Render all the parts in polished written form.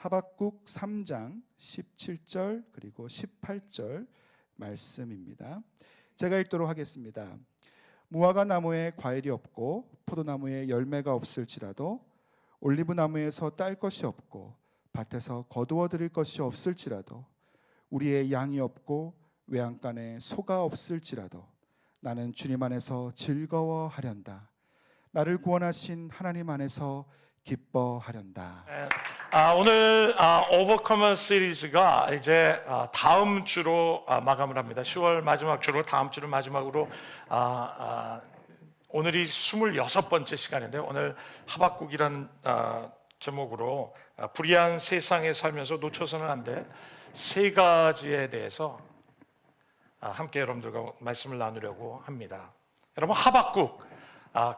하박국 3장 17절 그리고 18절 말씀입니다. 제가 읽도록 하겠습니다. 무화과 나무에 과일이 없고 포도나무에 열매가 없을지라도 올리브 나무에서 딸 것이 없고 밭에서 거두어 드릴 것이 없을지라도 우리의 양이 없고 외양간에 소가 없을지라도 나는 주님 안에서 즐거워하련다. 나를 구원하신 하나님 안에서 기뻐하련다. 오늘 오버커머 시리즈가 이제 다음 주로 마감을 합니다. 10월 마지막 주로 다음 주를 마지막으로 오늘이 26번째 시간인데 오늘 하박국이라는 제목으로 불의한 세상에 살면서 놓쳐서는 안 될 세 가지에 대해서 함께 여러분들과 말씀을 나누려고 합니다. 여러분, 하박국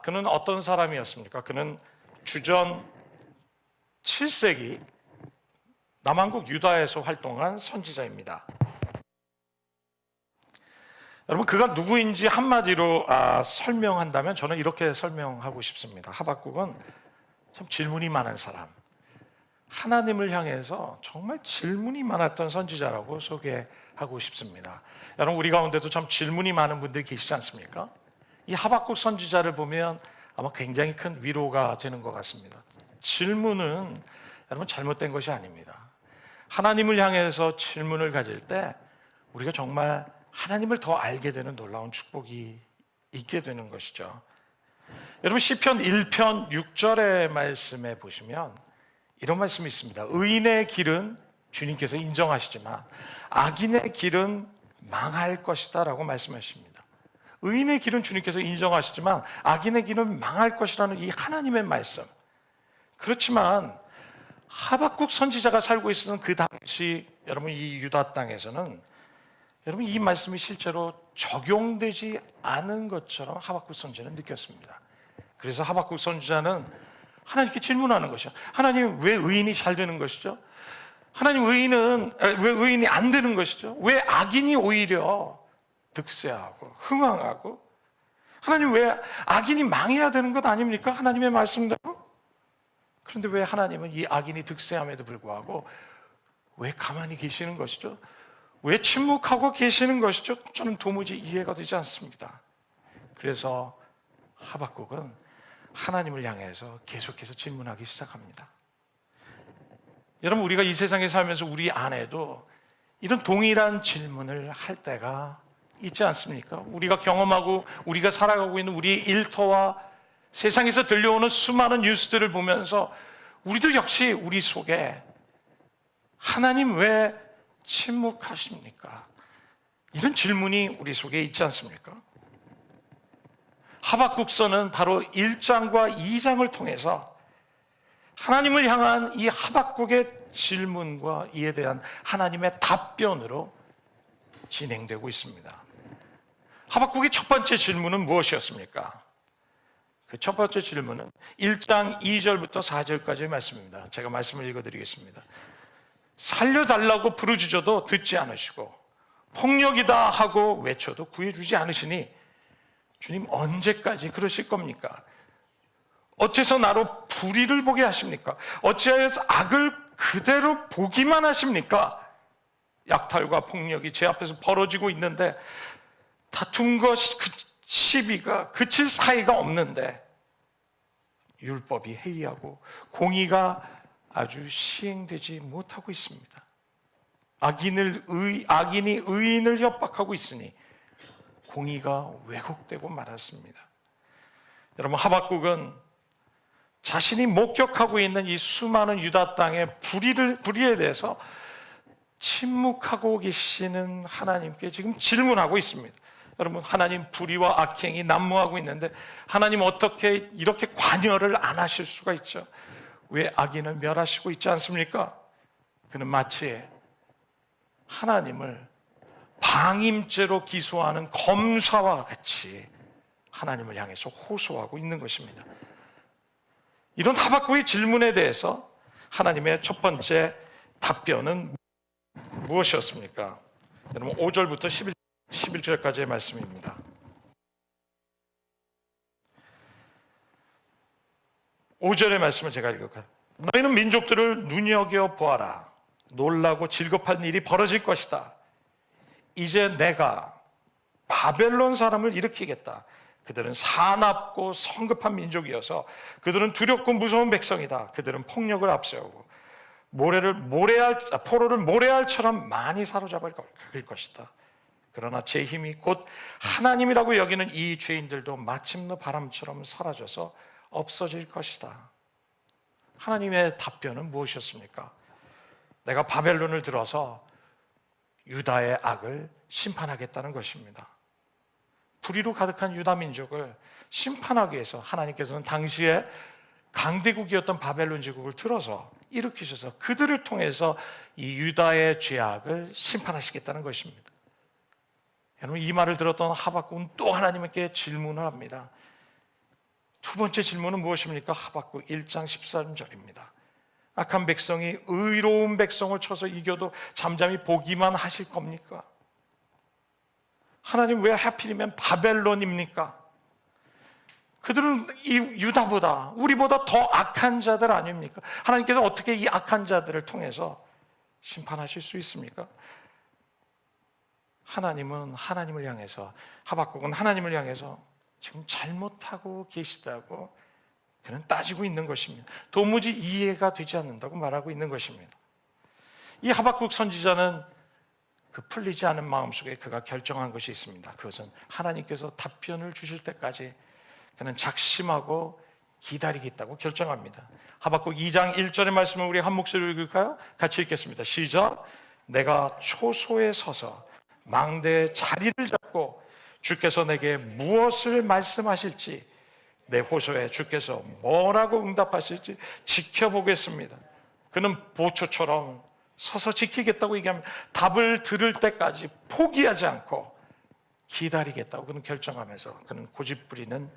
그는 어떤 사람이었습니까? 그는 주전 7세기 남한국 유다에서 활동한 선지자입니다. 여러분, 그가 누구인지 한마디로 설명한다면 저는 이렇게 설명하고 싶습니다. 하박국은 참 질문이 많은 사람, 하나님을 향해서 정말 질문이 많았던 선지자라고 소개하고 싶습니다. 여러분, 우리 가운데도 참 질문이 많은 분들이 계시지 않습니까? 이 하박국 선지자를 보면 아마 굉장히 큰 위로가 되는 것 같습니다. 질문은 여러분 잘못된 것이 아닙니다. 하나님을 향해서 질문을 가질 때 우리가 정말 하나님을 더 알게 되는 놀라운 축복이 있게 되는 것이죠. 여러분, 시편 1편 6절의 말씀에 보시면 이런 말씀이 있습니다. 의인의 길은 주님께서 인정하시지만 악인의 길은 망할 것이다 라고 말씀하십니다. 의인의 길은 주님께서 인정하시지만 악인의 길은 망할 것이라는 이 하나님의 말씀. 그렇지만 하박국 선지자가 살고 있었던 그 당시 여러분 이 유다 땅에서는 여러분 이 말씀이 실제로 적용되지 않은 것처럼 하박국 선지자는 느꼈습니다. 그래서 하박국 선지자는 하나님께 질문하는 것이죠. 하나님, 왜 의인이 잘 되는 것이죠? 하나님, 왜 의인이 안 되는 것이죠? 왜 악인이 오히려 득세하고 흥왕하고? 하나님, 왜 악인이 망해야 되는 것 아닙니까? 하나님의 말씀대로? 그런데 왜 하나님은 이 악인이 득세함에도 불구하고 왜 가만히 계시는 것이죠? 왜 침묵하고 계시는 것이죠? 저는 도무지 이해가 되지 않습니다. 그래서 하박국은 하나님을 향해서 계속해서 질문하기 시작합니다. 여러분, 우리가 이 세상에 살면서 우리 안에도 이런 동일한 질문을 할 때가 있지 않습니까? 우리가 경험하고 우리가 살아가고 있는 우리의 일터와 세상에서 들려오는 수많은 뉴스들을 보면서 우리도 역시 우리 속에 하나님 왜 침묵하십니까? 이런 질문이 우리 속에 있지 않습니까? 하박국서는 바로 1장과 2장을 통해서 하나님을 향한 이 하박국의 질문과 이에 대한 하나님의 답변으로 진행되고 있습니다. 하박국의 첫 번째 질문은 무엇이었습니까? 그 첫 번째 질문은 1장 2절부터 4절까지의 말씀입니다. 제가 말씀을 읽어드리겠습니다. 살려달라고 부르짖어도 듣지 않으시고 폭력이다 하고 외쳐도 구해주지 않으시니 주님, 언제까지 그러실 겁니까? 어째서 나로 불의를 보게 하십니까? 어찌하여서 악을 그대로 보기만 하십니까? 약탈과 폭력이 제 앞에서 벌어지고 있는데 다툼과 시비가 그칠 사이가 없는데 율법이 해이하고 공의가 아주 시행되지 못하고 있습니다. 악인이 의인을 협박하고 있으니 공의가 왜곡되고 말았습니다. 여러분, 하박국은 자신이 목격하고 있는 이 수많은 유다 땅의 불의에 대해서 침묵하고 계시는 하나님께 지금 질문하고 있습니다. 여러분, 하나님 불의와 악행이 난무하고 있는데 하나님 어떻게 이렇게 관여를 안 하실 수가 있죠? 왜 악인을 멸하시고 있지 않습니까? 그는 마치 하나님을 방임죄로 기소하는 검사와 같이 하나님을 향해서 호소하고 있는 것입니다. 이런 하박국의 질문에 대해서 하나님의 첫 번째 답변은 무엇이었습니까? 여러분, 5절부터 11절까지의 말씀입니다. 5절의 말씀을 제가 너희는 민족들을 눈여겨보아라. 놀라고 즐겁한 일이 벌어질 것이다. 이제 내가 바벨론 사람을 일으키겠다. 그들은 사납고 성급한 민족이어서 그들은 두렵고 무서운 백성이다. 그들은 폭력을 앞세우고 포로를 모래알처럼 많이 사로잡을 것이다. 그러나 제 힘이 곧 하나님이라고 여기는 이 죄인들도 마침내 바람처럼 사라져서 없어질 것이다. 하나님의 답변은 무엇이었습니까? 내가 바벨론을 들어서 유다의 악을 심판하겠다는 것입니다. 불의로 가득한 유다 민족을 심판하기 위해서 하나님께서는 당시에 강대국이었던 바벨론 제국을 들어서 일으키셔서 그들을 통해서 이 유다의 죄악을 심판하시겠다는 것입니다. 여러분, 이 말을 들었던 하박국은 또 하나님께 질문을 합니다. 두 번째 질문은 무엇입니까? 하박국 1장 13절입니다. 악한 백성이 의로운 백성을 쳐서 이겨도 잠잠히 보기만 하실 겁니까? 하나님 왜 하필이면 바벨론입니까? 그들은 이 유다보다 우리보다 더 악한 자들 아닙니까? 하나님께서 어떻게 이 악한 자들을 통해서 심판하실 수 있습니까? 하나님은 하나님을 향해서, 하박국은 하나님을 향해서 지금 잘못하고 계시다고 그는 따지고 있는 것입니다. 도무지 이해가 되지 않는다고 말하고 있는 것입니다. 이 하박국 선지자는 그 풀리지 않은 마음속에 그가 결정한 것이 있습니다. 그것은 하나님께서 답변을 주실 때까지 그는 작심하고 기다리겠다고 결정합니다. 하박국 2장 1절의 말씀을 우리 한 목소리로 읽을까요? 같이 읽겠습니다. 시작. 내가 초소에 서서 망대의 자리를 잡고 주께서 내게 무엇을 말씀하실지, 내 호소에 주께서 뭐라고 응답하실지 지켜보겠습니다. 그는 보초처럼 서서 지키겠다고 얘기합니다. 답을 들을 때까지 포기하지 않고 기다리겠다고 그는 결정하면서 그는 고집부리는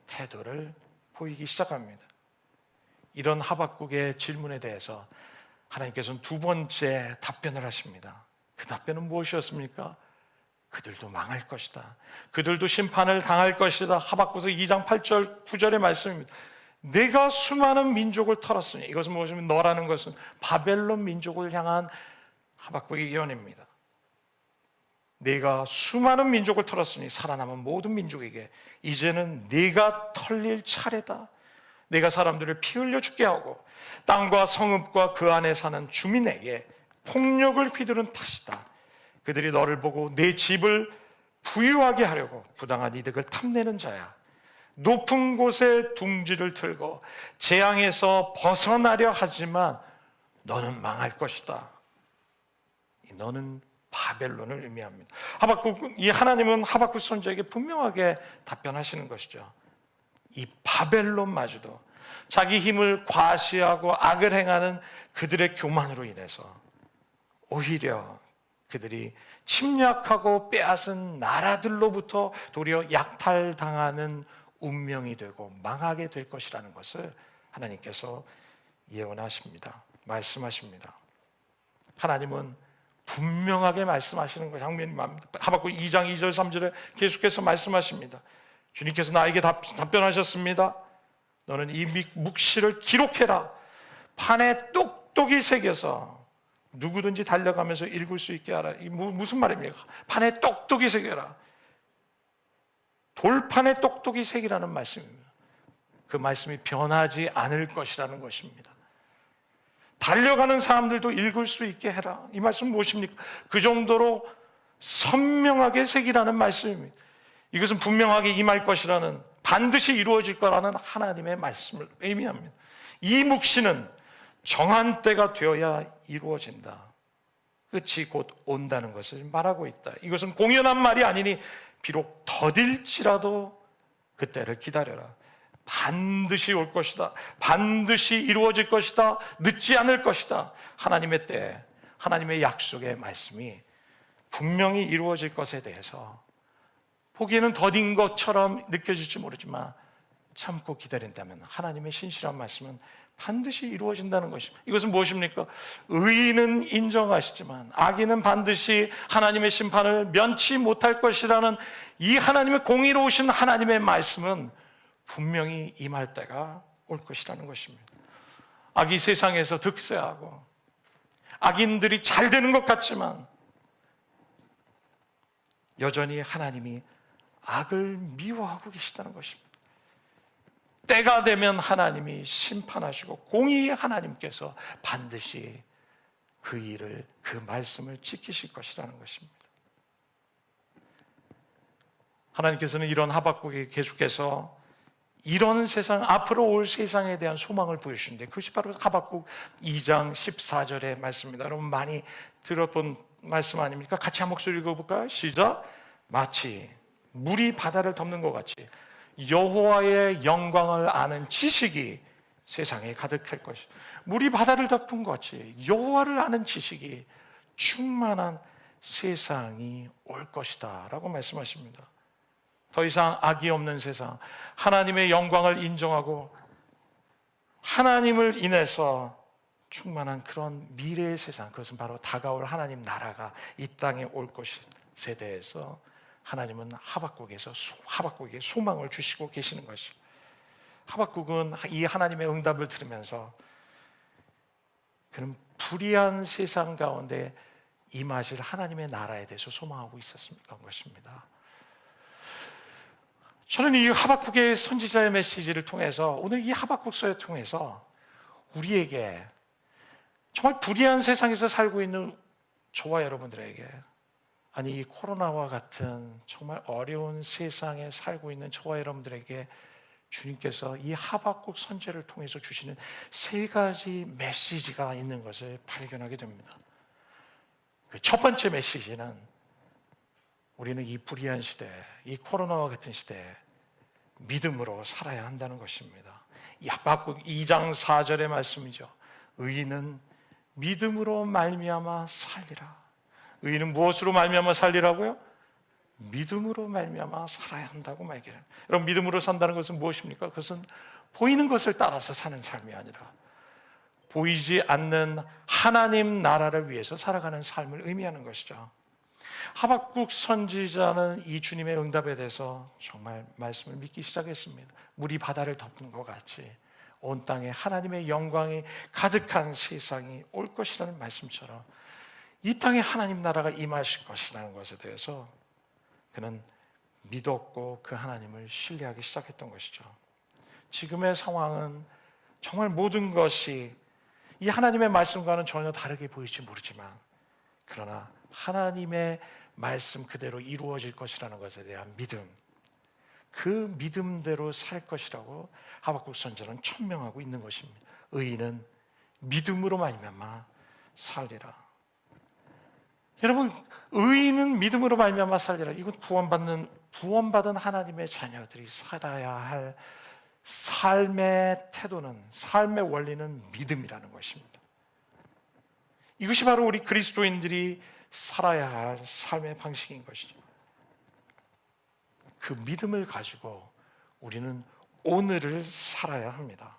태도를 보이기 시작합니다. 이런 하박국의 질문에 대해서 하나님께서는 두 번째 답변을 하십니다. 그 답변은 무엇이었습니까? 그들도 망할 것이다. 그들도 심판을 당할 것이다. 하박국서 2장 8절 9절의 말씀입니다. 내가 수많은 민족을 털었으니, 이것은 무엇이냐면 너라는 것은 바벨론 민족을 향한 하박국의 예언입니다. 내가 수많은 민족을 털었으니 살아남은 모든 민족에게 이제는 내가 털릴 차례다. 내가 사람들을 피 흘려 죽게 하고 땅과 성읍과 그 안에 사는 주민에게 폭력을 휘두른 탓이다. 그들이 너를 보고 내 집을 부유하게 하려고 부당한 이득을 탐내는 자야. 높은 곳에 둥지를 틀고 재앙에서 벗어나려 하지만 너는 망할 것이다. 너는 바벨론을 의미합니다. 이 하나님은 하박국 선지자에게 분명하게 답변하시는 것이죠. 이 바벨론마저도 자기 힘을 과시하고 악을 행하는 그들의 교만으로 인해서 오히려 그들이 침략하고 빼앗은 나라들로부터 도리어 약탈당하는 운명이 되고 망하게 될 것이라는 것을 하나님께서 예언하십니다. 말씀하십니다. 하나님은 분명하게 말씀하시는 것이 하박국 2장 2절 3절에 계속해서 말씀하십니다. 주님께서 나에게 답변하셨습니다. 너는 이 묵시를 기록해라. 판에 똑똑히 새겨서 누구든지 달려가면서 읽을 수 있게 하라. 이 무슨 말입니까? 판에 똑똑히 새겨라. 돌판에 똑똑히 새기라는 말씀입니다. 그 말씀이 변하지 않을 것이라는 것입니다. 달려가는 사람들도 읽을 수 있게 해라. 이 말씀은 무엇입니까? 그 정도로 선명하게 새기라는 말씀입니다. 이것은 분명하게 임할 것이라는, 반드시 이루어질 거라는 하나님의 말씀을 의미합니다. 이 묵시는 정한 때가 되어야 이루어진다. 끝이 곧 온다는 것을 말하고 있다. 이것은 공연한 말이 아니니 비록 더딜지라도 그때를 기다려라. 반드시 올 것이다. 반드시 이루어질 것이다. 늦지 않을 것이다. 하나님의 때, 하나님의 약속의 말씀이 분명히 이루어질 것에 대해서 보기에는 더딘 것처럼 느껴질지 모르지만 참고 기다린다면 하나님의 신실한 말씀은 반드시 이루어진다는 것입니다. 이것은 무엇입니까? 의인은 인정하시지만 악인은 반드시 하나님의 심판을 면치 못할 것이라는 이 하나님의 공의로우신 하나님의 말씀은 분명히 임할 때가 올 것이라는 것입니다. 악이 세상에서 득세하고 악인들이 잘 되는 것 같지만 여전히 하나님이 악을 미워하고 계시다는 것입니다. 때가 되면 하나님이 심판하시고 공의의 하나님께서 반드시 그 일을, 그 말씀을 지키실 것이라는 것입니다. 하나님께서는 이런 하박국에게 계속해서 이런 세상, 앞으로 올 세상에 대한 소망을 보여주시는데 그것이 바로 하박국 2장 14절의 말씀입니다. 여러분 많이 들었던 말씀 아닙니까? 같이 한 목소리 읽어볼까요? 시작. 마치 물이 바다를 덮는 것 같이 여호와의 영광을 아는 지식이 세상에 가득할 것이, 물이 바다를 덮은 것 같이 여호와를 아는 지식이 충만한 세상이 올 것이다 라고 말씀하십니다. 더 이상 악이 없는 세상, 하나님의 영광을 인정하고 하나님을 인해서 충만한 그런 미래의 세상, 그것은 바로 다가올 하나님 나라가 이 땅에 올 것에 대해서 하나님은 하박국에게 소망을 주시고 계시는 것이죠. 하박국은 이 하나님의 응답을 들으면서 그는 불의한 세상 가운데 임하실 하나님의 나라에 대해서 소망하고 있었던 것입니다. 저는 이 하박국의 선지자의 메시지를 통해서, 오늘 이 하박국서를 통해서 우리에게 정말 불의한 세상에서 살고 있는 저와 여러분들에게, 아니 이 코로나와 같은 정말 어려운 세상에 살고 있는 저와 여러분들에게 주님께서 이 하박국 선지를 통해서 주시는 세 가지 메시지가 있는 것을 발견하게 됩니다. 그 첫 번째 메시지는 우리는 이 불의한 시대, 이 코로나와 같은 시대에 믿음으로 살아야 한다는 것입니다. 이 하박국 2장 4절의 말씀이죠. 의인은 믿음으로 말미암아 살리라. 의인은 무엇으로 말미암아 살리라고요? 믿음으로 말미암아 살아야 한다고 말해요. 여러분, 믿음으로 산다는 것은 무엇입니까? 그것은 보이는 것을 따라서 사는 삶이 아니라 보이지 않는 하나님 나라를 위해서 살아가는 삶을 의미하는 것이죠. 하박국 선지자는 이 주님의 응답에 대해서 정말 말씀을 믿기 시작했습니다. 물이 바다를 덮는 것 같이 온 땅에 하나님의 영광이 가득한 세상이 올 것이라는 말씀처럼 이 땅에 하나님 나라가 임하실 것이라는 것에 대해서 그는 믿었고 그 하나님을 신뢰하기 시작했던 것이죠. 지금의 상황은 정말 모든 것이 이 하나님의 말씀과는 전혀 다르게 보일지 모르지만, 그러나 하나님의 말씀 그대로 이루어질 것이라는 것에 대한 믿음, 그 믿음대로 살 것이라고 하박국 선지자는 천명하고 있는 것입니다. 의인은 믿음으로 말미암아 살리라. 여러분, 의인은 믿음으로 말미암아 살리라. 이건 구원받은 하나님의 자녀들이 살아야 할 삶의 태도는, 삶의 원리는 믿음이라는 것입니다. 이것이 바로 우리 그리스도인들이 살아야 할 삶의 방식인 것이죠. 그 믿음을 가지고 우리는 오늘을 살아야 합니다.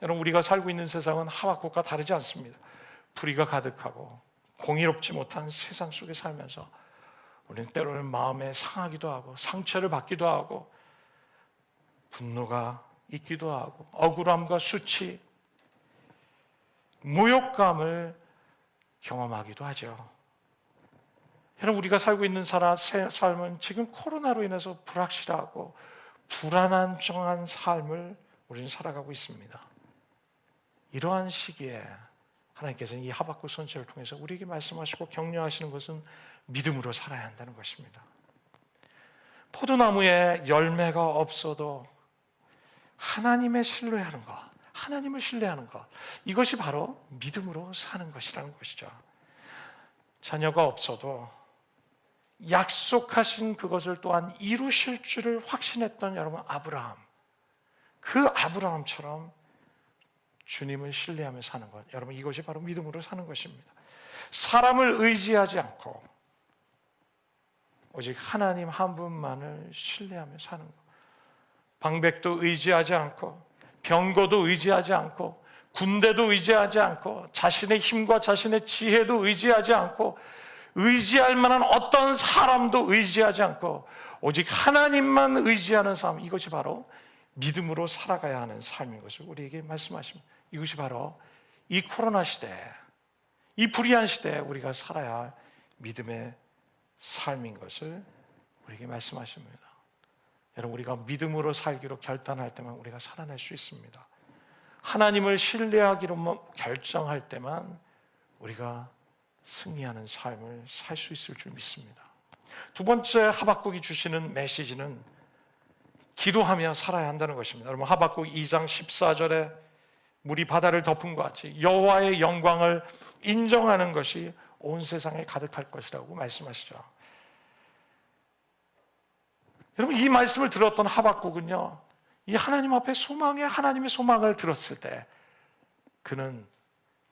여러분, 우리가 살고 있는 세상은 하박국과 다르지 않습니다. 불의가 가득하고 공의롭지 못한 세상 속에 살면서 우리는 때로는 마음에 상하기도 하고 상처를 받기도 하고 분노가 있기도 하고 억울함과 수치, 모욕감을 경험하기도 하죠. 여러분, 우리가 살고 있는 삶은 지금 코로나로 인해서 불확실하고 불안정한 삶을 우리는 살아가고 있습니다. 이러한 시기에 하나님께서는 이 하박국 선지를 통해서 우리에게 말씀하시고 격려하시는 것은 믿음으로 살아야 한다는 것입니다. 포도나무에 열매가 없어도 하나님을 신뢰하는 것, 하나님을 신뢰하는 것, 이것이 바로 믿음으로 사는 것이라는 것이죠. 자녀가 없어도 약속하신 그것을 또한 이루실 줄을 확신했던 여러분 아브라함, 그 아브라함처럼 주님을 신뢰하며 사는 것, 여러분 이것이 바로 믿음으로 사는 것입니다. 사람을 의지하지 않고 오직 하나님 한 분만을 신뢰하며 사는 것. 방백도 의지하지 않고 병거도 의지하지 않고 군대도 의지하지 않고 자신의 힘과 자신의 지혜도 의지하지 않고 의지할 만한 어떤 사람도 의지하지 않고 오직 하나님만 의지하는 삶, 이것이 바로 믿음으로 살아가야 하는 삶인 것을 우리에게 말씀하십니다. 이것이 바로 이 코로나 시대에, 이 불의한 시대에 우리가 살아야 할 믿음의 삶인 것을 우리에게 말씀하십니다. 여러분, 우리가 믿음으로 살기로 결단할 때만 우리가 살아낼 수 있습니다. 하나님을 신뢰하기로 결정할 때만 우리가 승리하는 삶을 살 수 있을 줄 믿습니다. 두 번째 하박국이 주시는 메시지는 기도하며 살아야 한다는 것입니다. 여러분, 하박국 2장 14절에 물이 바다를 덮은 것 같이 여호와의 영광을 인정하는 것이 온 세상에 가득할 것이라고 말씀하시죠. 여러분, 이 말씀을 들었던 하박국은요, 이 하나님 앞에 하나님의 소망을 들었을 때 그는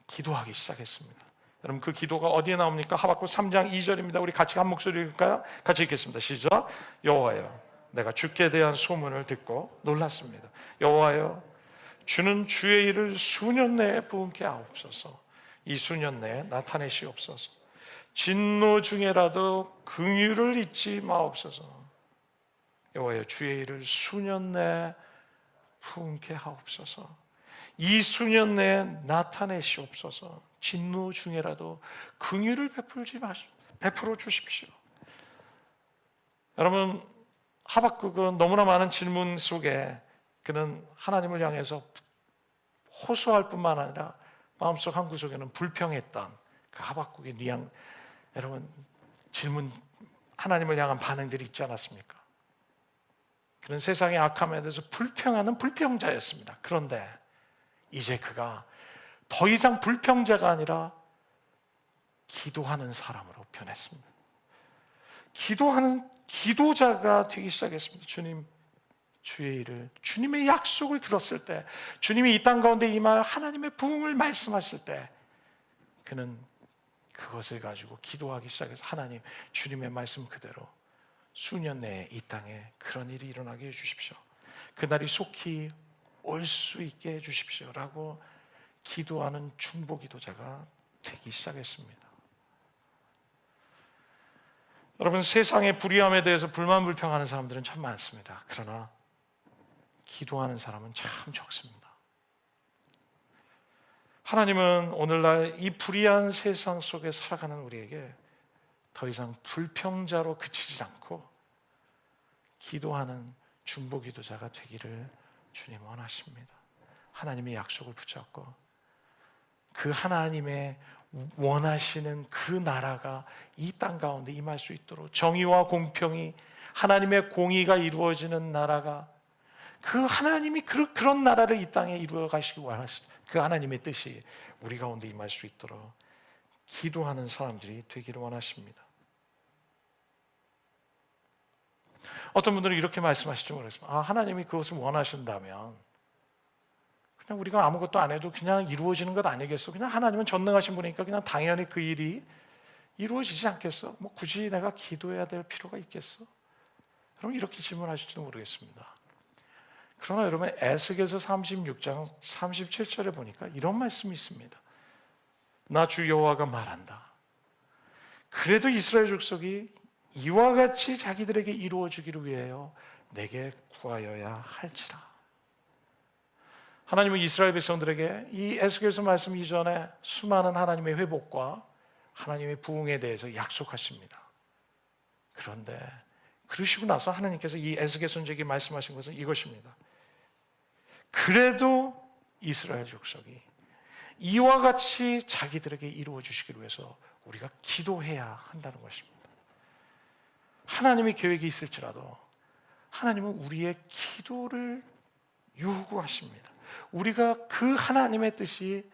기도하기 시작했습니다. 여러분, 그 기도가 어디에 나옵니까? 하박국 3장 2절입니다. 우리 같이 한 목소리 읽을까요? 같이 읽겠습니다. 시작. 여호와여, 내가 주께 대한 소문을 듣고 놀랐습니다. 여호와여, 주는 주의 일을 수년 내에 부응케 하옵소서. 이 수년 내에 나타내시옵소서. 진노 중에라도 긍휼을 잊지 마옵소서. 여호와여, 주의 일을 수년 내에 부응케 하옵소서. 이 수년 내에 나타내시옵소서. 진노 중에라도 긍휼을 베풀어 주십시오. 여러분, 하박국은 너무나 많은 질문 속에 그는 하나님을 향해서 호소할 뿐만 아니라 마음속 한 구석에는 불평했던 그 하박국의 여러분, 질문, 하나님을 향한 반응들이 있지 않았습니까? 그는 세상의 악함에 대해서 불평하는 불평자였습니다. 그런데 이제 그가 더 이상 불평자가 아니라 기도하는 사람으로 변했습니다. 기도하는 기도자가 되기 시작했습니다. 주님, 주의 일을, 주님의 약속을 들었을 때, 주님이 이 땅 가운데 임할 하나님의 부흥을 말씀하실 때 그는 그것을 가지고 기도하기 시작해서 하나님, 주님의 말씀 그대로 수년 내에 이 땅에 그런 일이 일어나게 해주십시오. 그날이 속히 올 수 있게 해주십시오 라고 기도하는 중보 기도자가 되기 시작했습니다. 여러분, 세상의 불의함에 대해서 불만불평하는 사람들은 참 많습니다. 그러나 기도하는 사람은 참 적습니다. 하나님은 오늘날 이 불의한 세상 속에 살아가는 우리에게 더 이상 불평자로 그치지 않고 기도하는 중보 기도자가 되기를 주님 원하십니다. 하나님의 약속을 붙잡고 그 하나님의 원하시는 그 나라가 이 땅 가운데 임할 수 있도록, 정의와 공평이, 하나님의 공의가 이루어지는 나라가, 그 하나님이 그런 나라를 이 땅에 이루어 가시기 원하시는 그 하나님의 뜻이 우리 가운데 임할 수 있도록 기도하는 사람들이 되기를 원하십니다. 어떤 분들은 이렇게 말씀하실지 모르겠습니다. 하나님이 그것을 원하신다면 그냥 우리가 아무것도 안 해도 그냥 이루어지는 것 아니겠어? 그냥 하나님은 전능하신 분이니까 그냥 당연히 그 일이 이루어지지 않겠어? 뭐 굳이 내가 기도해야 될 필요가 있겠어? 그럼 이렇게 질문하실지도 모르겠습니다. 그러나 여러분, 에스겔서 36장 37절에 보니까 이런 말씀이 있습니다. 나 주 여호와가 말한다. 그래도 이스라엘 족속이 이와 같이 자기들에게 이루어지기를 위하여 내게 구하여야 할지라. 하나님은 이스라엘 백성들에게 이 에스겔서 말씀 이전에 수많은 하나님의 회복과 하나님의 부흥에 대해서 약속하십니다. 그런데 그러시고 나서 하나님께서 이 에스겔 선지자에게 말씀하신 것은 이것입니다. 그래도 이스라엘 족속이 이와 같이 자기들에게 이루어 주시기를 위해서 우리가 기도해야 한다는 것입니다. 하나님의 계획이 있을지라도 하나님은 우리의 기도를 요구하십니다. 우리가 그 하나님의 뜻이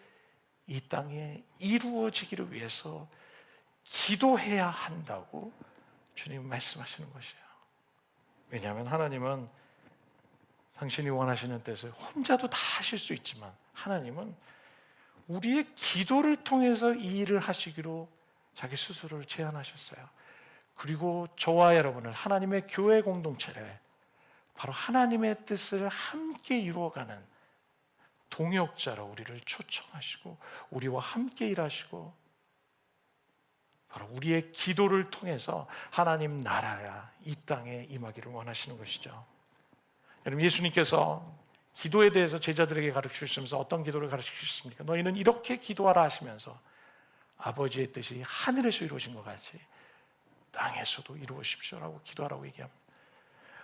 이 땅에 이루어지기를 위해서 기도해야 한다고 주님 말씀하시는 것이에요. 왜냐하면 하나님은 당신이 원하시는 뜻을 혼자도 다 하실 수 있지만 하나님은 우리의 기도를 통해서 이 일을 하시기로 자기 스스로를 제안하셨어요. 그리고 저와 여러분을, 하나님의 교회 공동체를 바로 하나님의 뜻을 함께 이루어가는 동역자로 우리를 초청하시고 우리와 함께 일하시고 바로 우리의 기도를 통해서 하나님 나라가 이 땅에 임하기를 원하시는 것이죠. 여러분, 예수님께서 기도에 대해서 제자들에게 가르치시면서 어떤 기도를 가르치셨습니까? 너희는 이렇게 기도하라 하시면서 아버지의 뜻이 하늘에서 이루어진 것 같이 땅에서도 이루어집시오라고 기도하라고 얘기합니다.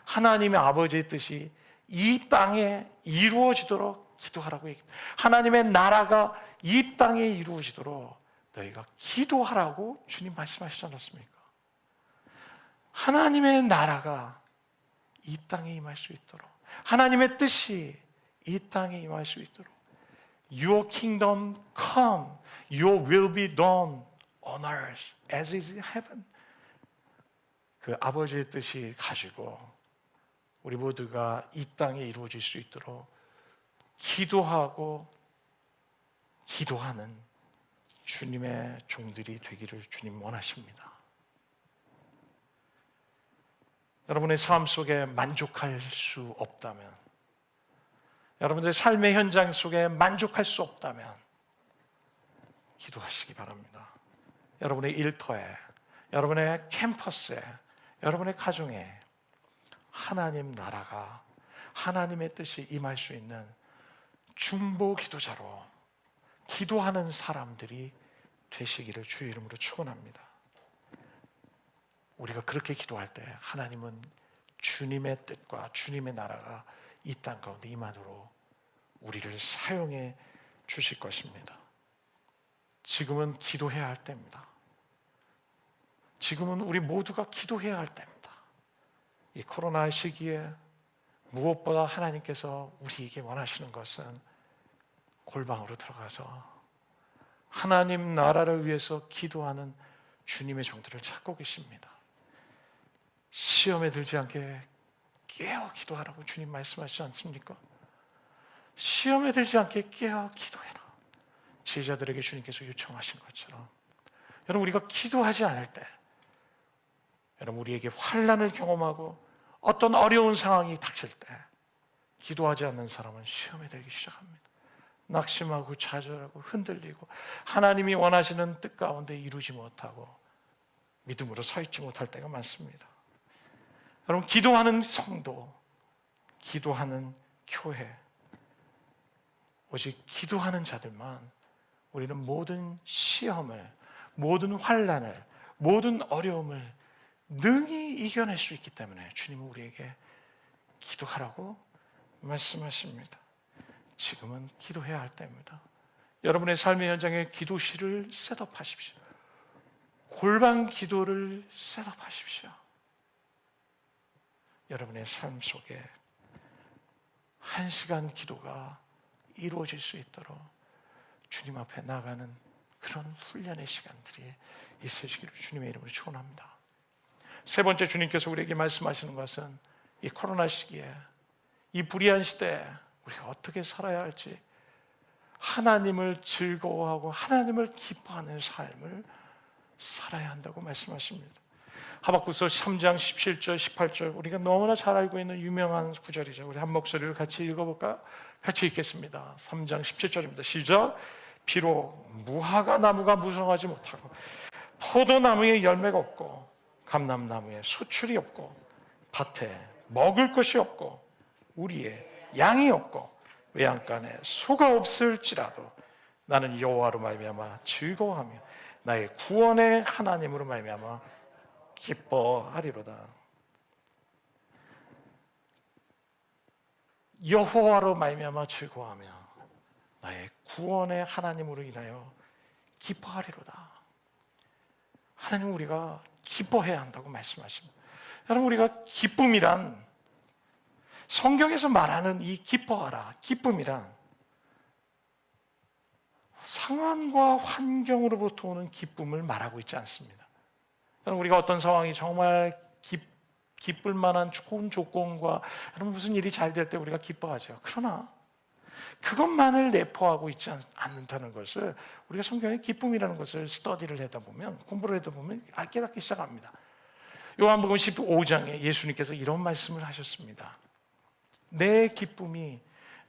하나님의 아버지의 뜻이 이 땅에 이루어지도록 기도하라고 얘기합니다. 하나님의 나라가 이 땅에 이루어지도록 너희가 기도하라고 주님 말씀하시지 않았습니까? 하나님의 나라가 이 땅에 임할 수 있도록, 하나님의 뜻이 이 땅에 임할 수 있도록, Your kingdom come, Your will be done on earth as is in heaven. 그 아버지의 뜻이 가지고 우리 모두가 이 땅에 이루어질 수 있도록 기도하고 기도하는 주님의 종들이 되기를 주님 원하십니다. 여러분의 삶 속에 만족할 수 없다면, 여러분들의 삶의 현장 속에 만족할 수 없다면 기도하시기 바랍니다. 여러분의 일터에, 여러분의 캠퍼스에, 여러분의 가정에 하나님 나라가, 하나님의 뜻이 임할 수 있는 중보 기도자로 기도하는 사람들이 되시기를 주의 이름으로 축원합니다. 우리가 그렇게 기도할 때 하나님은 주님의 뜻과 주님의 나라가 이 땅 가운데 임하도록 우리를 사용해 주실 것입니다. 지금은 기도해야 할 때입니다. 지금은 우리 모두가 기도해야 할 때입니다. 이 코로나 시기에 무엇보다 하나님께서 우리에게 원하시는 것은 골방으로 들어가서 하나님 나라를 위해서 기도하는 주님의 종들을 찾고 계십니다. 시험에 들지 않게 깨어 기도하라고 주님 말씀하시지 않습니까? 시험에 들지 않게 깨어 기도해라. 제자들에게 주님께서 요청하신 것처럼 여러분, 우리가 기도하지 않을 때, 여러분 우리에게 환난을 경험하고 어떤 어려운 상황이 닥칠 때 기도하지 않는 사람은 시험에 들기 시작합니다. 낙심하고 좌절하고 흔들리고 하나님이 원하시는 뜻 가운데 이루지 못하고 믿음으로 서 있지 못할 때가 많습니다. 여러분, 기도하는 성도, 기도하는 교회, 오직 기도하는 자들만 우리는 모든 시험을, 모든 환난을, 모든 어려움을 능히 이겨낼 수 있기 때문에 주님은 우리에게 기도하라고 말씀하십니다. 지금은 기도해야 할 때입니다. 여러분의 삶의 현장에 기도실을 셋업하십시오. 골방 기도를 셋업하십시오. 여러분의 삶 속에 1시간 기도가 이루어질 수 있도록 주님 앞에 나가는 그런 훈련의 시간들이 있으시기를 주님의 이름으로 축원합니다. 세 번째, 주님께서 우리에게 말씀하시는 것은 이 코로나 시기에, 이 불의한 시대에 우리가 어떻게 살아야 할지, 하나님을 즐거워하고 하나님을 기뻐하는 삶을 살아야 한다고 말씀하십니다. 하박국서 3장 17절 18절, 우리가 너무나 잘 알고 있는 유명한 구절이죠. 우리 한 목소리를 같이 읽어볼까? 같이 읽겠습니다. 3장 17절입니다. 시작. 비록 무화과 나무가 무성하지 못하고 포도나무에 열매가 없고 감람나무에 수출이 없고 밭에 먹을 것이 없고 우리의 양이 없고 외양간에 소가 없을지라도 나는 여호와로 말미암아 즐거워하며 나의 구원의 하나님으로 말미암아 기뻐하리로다. 여호와로 말미암아 즐거워하며 나의 구원의 하나님으로 인하여 기뻐하리로다. 하나님, 우리가 기뻐해야 한다고 말씀하십니다. 여러분, 우리가 기쁨이란, 성경에서 말하는 이 기뻐하라, 기쁨이란 상황과 환경으로부터 오는 기쁨을 말하고 있지 않습니다. 여러분, 우리가 어떤 상황이 정말 기쁠 만한 좋은 조건과, 여러분 무슨 일이 잘 될 때 우리가 기뻐하죠. 그러나 그것만을 내포하고 있지 않는다는 것을 우리가 성경의 기쁨이라는 것을 스터디를 하다 보면, 공부를 하다 보면 깨닫기 시작합니다. 요한복음 15장에 예수님께서 이런 말씀을 하셨습니다. 내 기쁨이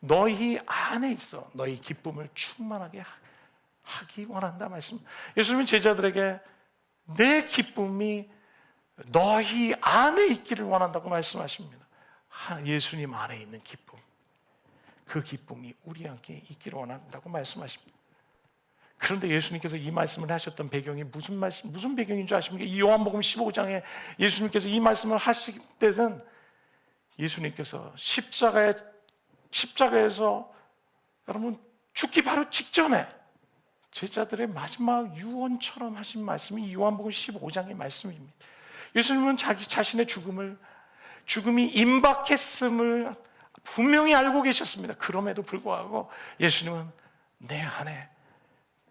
너희 안에 있어 너희 기쁨을 충만하게 하기 원한다 말씀. 예수님은 제자들에게 내 기쁨이 너희 안에 있기를 원한다고 말씀하십니다. 예수님 안에 있는 기쁨. 그 기쁨이 우리에게 있기를 원한다고 말씀하십니다. 그런데 예수님께서 이 말씀을 하셨던 배경이 무슨 배경인 줄 아십니까? 이 요한복음 15장에 예수님께서 이 말씀을 하실 때는 예수님께서 십자가에서 여러분 죽기 바로 직전에 제자들의 마지막 유언처럼 하신 말씀이 요한복음 15장의 말씀입니다. 예수님은 자기 자신의 죽음이 임박했음을 분명히 알고 계셨습니다. 그럼에도 불구하고 예수님은 내 안에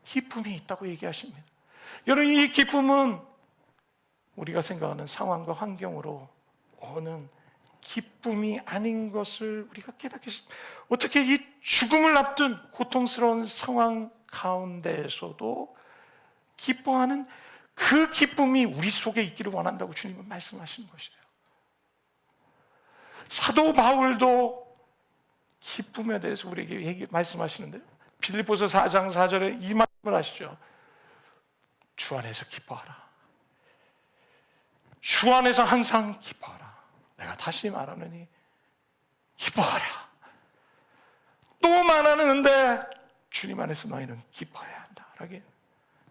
기쁨이 있다고 얘기하십니다. 여러분, 이 기쁨은 우리가 생각하는 상황과 환경으로 오는 기쁨이 아닌 것을 우리가 깨닫게 됩니다. 어떻게 이 죽음을 앞둔 고통스러운 상황 가운데에서도 기뻐하는 그 기쁨이 우리 속에 있기를 원한다고 주님은 말씀하시는 것이에요. 사도 바울도 기쁨에 대해서 우리에게 말씀하시는데요. 빌립보서 4장 4절에 이 말씀을 하시죠. 주 안에서 기뻐하라. 주 안에서 항상 기뻐하라. 내가 다시 말하느니 기뻐하라. 또 말하는데 주님 안에서 너희는 기뻐해야 한다.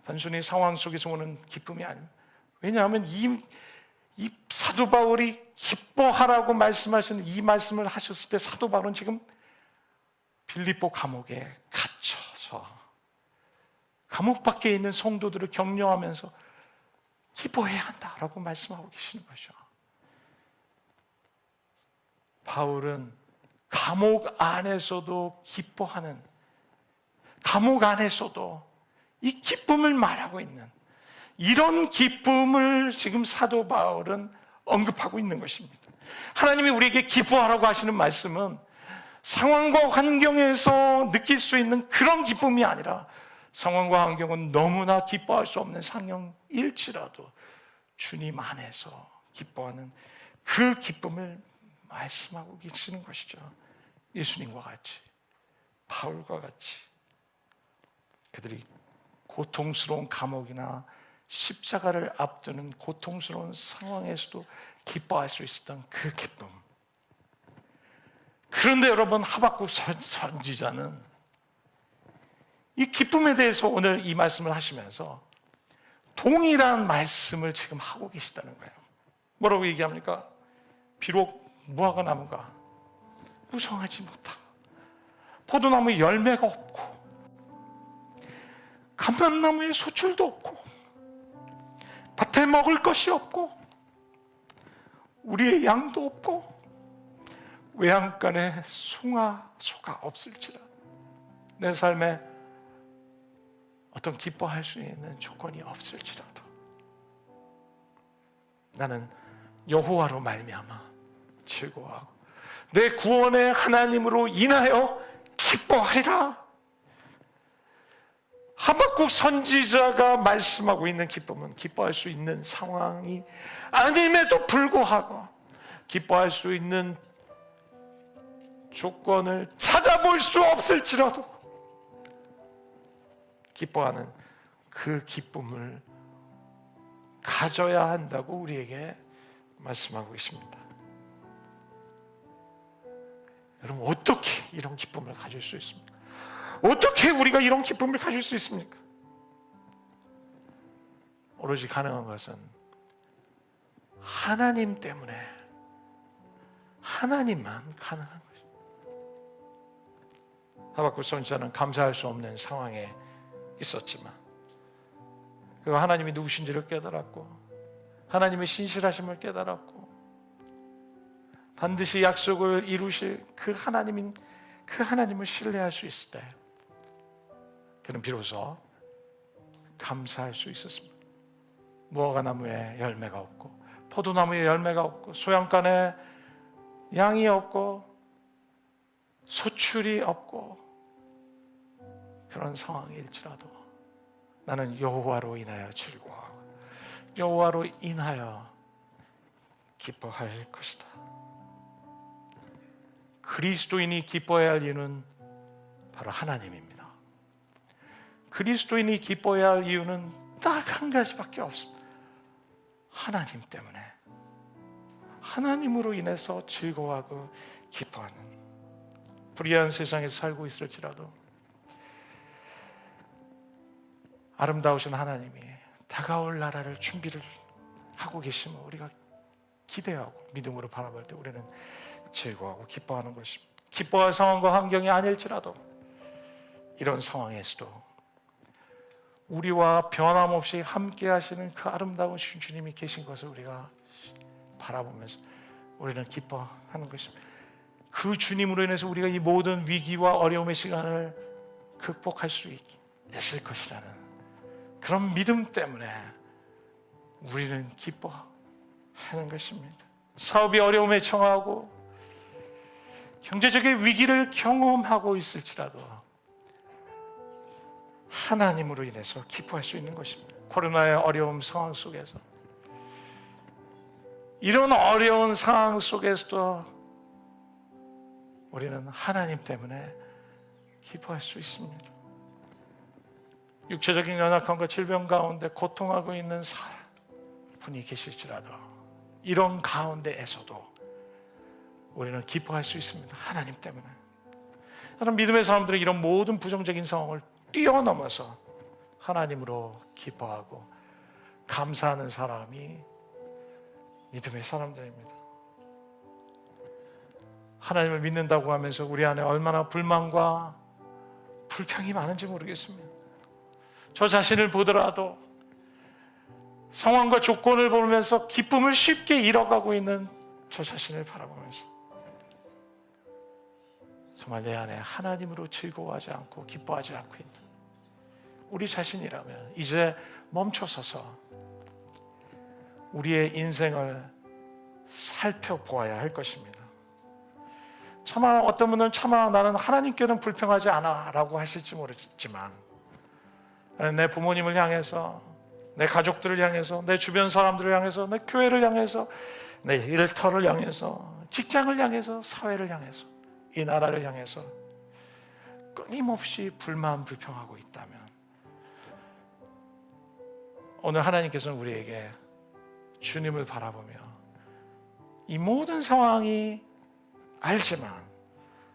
단순히 상황 속에서 오는 기쁨이 아닙니다. 왜냐하면 이 사도 바울이 기뻐하라고 말씀하시는 이 말씀을 하셨을 때 사도 바울은 지금 빌립보 감옥에 갇혀서 감옥 밖에 있는 성도들을 격려하면서 기뻐해야 한다라고 말씀하고 계시는 거죠. 바울은 감옥 안에서도 기뻐하는, 감옥 안에서도 이 기쁨을 말하고 있는 이런 기쁨을 지금 사도 바울은 언급하고 있는 것입니다. 하나님이 우리에게 기뻐하라고 하시는 말씀은 상황과 환경에서 느낄 수 있는 그런 기쁨이 아니라 상황과 환경은 너무나 기뻐할 수 없는 상황일지라도 주님 안에서 기뻐하는 그 기쁨을 말씀하고 계시는 것이죠. 예수님과 같이, 바울과 같이 그들이 고통스러운 감옥이나 십자가를 앞두는 고통스러운 상황에서도 기뻐할 수 있었던 그 기쁨. 그런데 여러분, 하박국 선지자는 이 기쁨에 대해서 오늘 이 말씀을 하시면서 동일한 말씀을 지금 하고 계시다는 거예요. 뭐라고 얘기합니까? 비록 무화과 나무가 무성하지 못하고 포도나무에 열매가 없고 감람나무에 소출도 없고 밭에 먹을 것이 없고 우리의 양도 없고 외양간에 소가 없을지라 내 삶에 어떤 기뻐할 수 있는 조건이 없을지라도 나는 여호와로 말미암아 즐거워하고 내 구원의 하나님으로 인하여 기뻐하리라. 하박국 선지자가 말씀하고 있는 기쁨은 기뻐할 수 있는 상황이 아님에도 불구하고 기뻐할 수 있는 조건을 찾아볼 수 없을지라도 기뻐하는 그 기쁨을 가져야 한다고 우리에게 말씀하고 계십니다. 여러분, 어떻게 이런 기쁨을 가질 수 있습니까? 어떻게 우리가 이런 기쁨을 가질 수 있습니까? 오로지 가능한 것은 하나님 때문에, 하나님만 가능한 것입니다. 하박국 선지자는 감사할 수 없는 상황에 있었지만 그 하나님이 누구신지를 깨달았고 하나님의 신실하심을 깨달았고 반드시 약속을 이루실 그 하나님을 신뢰할 수 있을 때 그는 비로소 감사할 수 있었습니다. 무화과 나무에 열매가 없고 포도나무에 열매가 없고 소양간에 양이 없고 소출이 없고 그런 상황일지라도 나는 여호와로 인하여 즐거워하고 여호와로 인하여 기뻐할 것이다. 그리스도인이 기뻐해야 할 이유는 바로 하나님입니다. 그리스도인이 기뻐해야 할 이유는 딱 한 가지밖에 없습니다. 하나님 때문에, 하나님으로 인해서 즐거워하고 기뻐하는 불의한 세상에서 살고 있을지라도 아름다우신 하나님이 다가올 나라를 준비를 하고 계심을 우리가 기대하고 믿음으로 바라볼 때 우리는 즐거워하고 기뻐하는 것입니다. 기뻐할 상황과 환경이 아닐지라도 이런 상황에서도 우리와 변함없이 함께 하시는 그 아름다운 주님이 계신 것을 우리가 바라보면서 우리는 기뻐하는 것입니다. 그 주님으로 인해서 우리가 이 모든 위기와 어려움의 시간을 극복할 수 있을 것이라는 그런 믿음 때문에 우리는 기뻐하는 것입니다. 사업이 어려움에 처하고 경제적인 위기를 경험하고 있을지라도 하나님으로 인해서 기뻐할 수 있는 것입니다. 코로나의 어려움 상황 속에서 이런 어려운 상황 속에서도 우리는 하나님 때문에 기뻐할 수 있습니다. 육체적인 연약함과 질병 가운데 고통하고 있는 분이 계실지라도 이런 가운데에서도 우리는 기뻐할 수 있습니다. 하나님 때문에. 여러분, 믿음의 사람들은 이런 모든 부정적인 상황을 뛰어넘어서 하나님으로 기뻐하고 감사하는 사람이 믿음의 사람들입니다. 하나님을 믿는다고 하면서 우리 안에 얼마나 불만과 불평이 많은지 모르겠습니다. 저 자신을 보더라도 상황과 조건을 보면서 기쁨을 쉽게 잃어가고 있는 저 자신을 바라보면서 정말 내 안에 하나님으로 즐거워하지 않고 기뻐하지 않고 있는 우리 자신이라면 이제 멈춰서서 우리의 인생을 살펴보아야 할 것입니다. 차마 어떤 분은 차마 나는 하나님께는 불평하지 않아 라고 하실지 모르지만 내 부모님을 향해서, 내 가족들을 향해서, 내 주변 사람들을 향해서, 내 교회를 향해서, 내 일터를 향해서, 직장을 향해서, 사회를 향해서, 이 나라를 향해서 끊임없이 불만 불평하고 있다면 오늘 하나님께서는 우리에게 주님을 바라보며 이 모든 상황이 알지만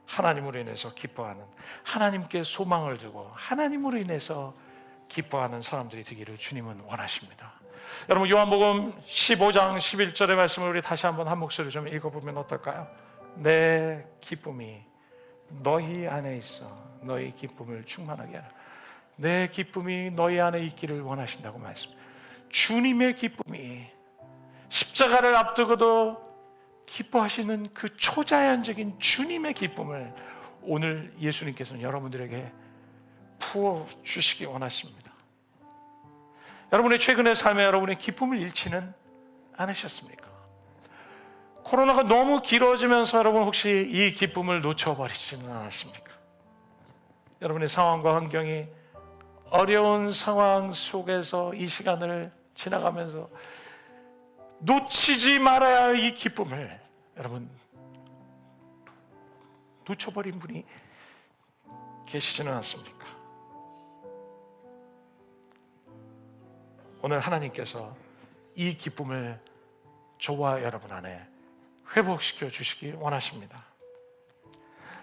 하나님으로 인해서 기뻐하는, 하나님께 소망을 두고 하나님으로 인해서 기뻐하는 사람들이 되기를 주님은 원하십니다. 여러분, 요한복음 15장 11절의 말씀을 우리 다시 한번 한 목소리로 좀 읽어보면 어떨까요? 내 기쁨이 너희 안에 있어 너희 기쁨을 충만하게 하라. 내 기쁨이 너희 안에 있기를 원하신다고 말씀. 주님의 기쁨이 십자가를 앞두고도 기뻐하시는 그 초자연적인 주님의 기쁨을 오늘 예수님께서는 여러분들에게 부어주시기 원하십니다. 여러분의 최근의 삶에 여러분의 기쁨을 잃지는 않으셨습니까? 코로나가 너무 길어지면서 여러분 혹시 이 기쁨을 놓쳐버리지는 않았습니까? 여러분의 상황과 환경이 어려운 상황 속에서 이 시간을 지나가면서 놓치지 말아야 할 이 기쁨을 여러분 놓쳐버린 분이 계시지는 않습니까? 오늘 하나님께서 이 기쁨을 저와 여러분 안에 회복시켜 주시기 원하십니다.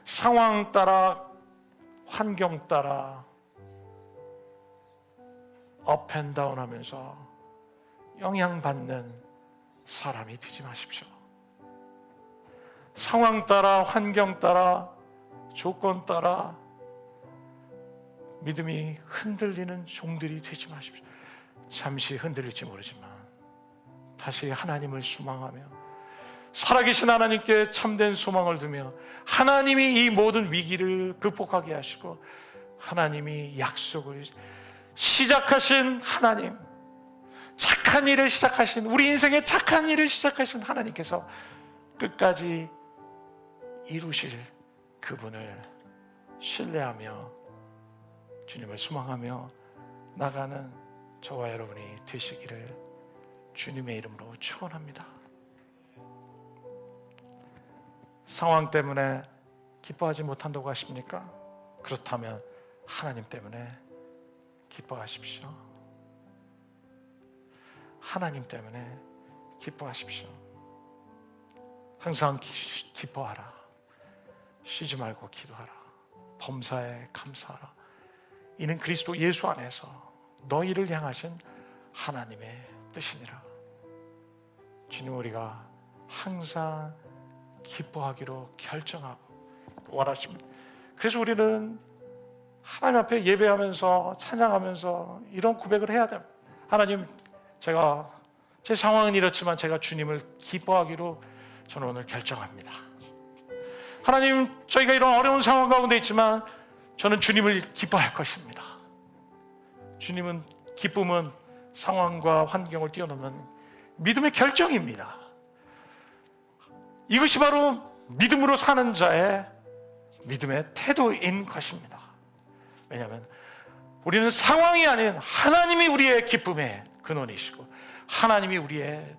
상황 따라, 환경 따라 업 앤 다운 하면서 영향받는 사람이 되지 마십시오. 상황 따라, 환경 따라, 조건 따라 믿음이 흔들리는 종들이 되지 마십시오. 잠시 흔들릴지 모르지만 다시 하나님을 소망하며 살아계신 하나님께 참된 소망을 두며 하나님이 이 모든 위기를 극복하게 하시고 하나님이 약속을 시작하신 하나님, 착한 일을 시작하신, 우리 인생의 착한 일을 시작하신 하나님께서 끝까지 이루실 그분을 신뢰하며 주님을 소망하며 나가는 저와 여러분이 되시기를 주님의 이름으로 축원합니다. 상황 때문에 기뻐하지 못한다고 하십니까? 그렇다면 하나님 때문에 기뻐하십시오. 하나님 때문에 기뻐하십시오. 항상 기뻐하라. 쉬지 말고 기도하라. 범사에 감사하라. 이는 그리스도 예수 안에서 너희를 향하신 하나님의 뜻이니라. 주님, 우리가 항상 기뻐하기로 결정하고 원하십니다. 그래서 우리는 하나님 앞에 예배하면서 찬양하면서 이런 고백을 해야 됩니다. 하나님, 제가 제 상황은 이렇지만 제가 주님을 기뻐하기로 저는 오늘 결정합니다. 하나님, 저희가 이런 어려운 상황 가운데 있지만 저는 주님을 기뻐할 것입니다. 주님은, 기쁨은 상황과 환경을 뛰어넘는 믿음의 결정입니다. 이것이 바로 믿음으로 사는 자의 믿음의 태도인 것입니다. 왜냐하면 우리는 상황이 아닌 하나님이 우리의 기쁨의 근원이시고 하나님이 우리의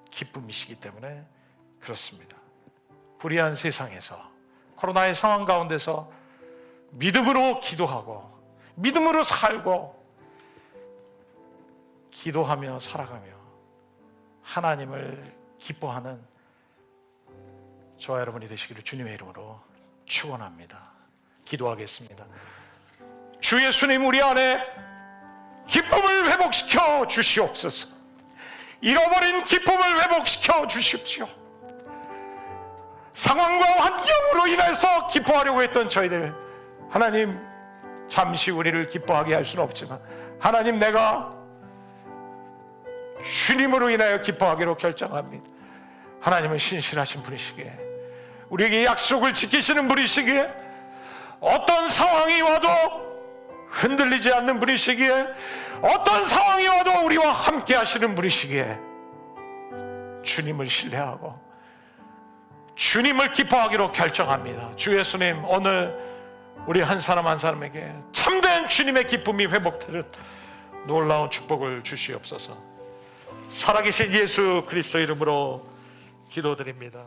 기쁨이시기 때문에 그렇습니다. 불의한 세상에서, 코로나의 상황 가운데서 믿음으로 기도하고 믿음으로 살고 기도하며 살아가며 하나님을 기뻐하는 저와 여러분이 되시기를 주님의 이름으로 축원합니다. 기도하겠습니다. 주 예수님, 우리 안에 기쁨을 회복시켜 주시옵소서. 잃어버린 기쁨을 회복시켜 주십시오. 상황과 환경으로 인해서 기뻐하려고 했던 저희들, 하나님, 잠시 우리를 기뻐하게 할 수는 없지만 하나님, 내가 주님으로 인하여 기뻐하기로 결정합니다. 하나님은 신실하신 분이시기에, 우리에게 약속을 지키시는 분이시기에, 어떤 상황이 와도 흔들리지 않는 분이시기에, 어떤 상황이 와도 우리와 함께 하시는 분이시기에 주님을 신뢰하고 주님을 기뻐하기로 결정합니다. 주 예수님, 오늘 우리 한 사람 한 사람에게 참된 주님의 기쁨이 회복되는 놀라운 축복을 주시옵소서. 살아계신 예수 그리스도 이름으로 기도드립니다.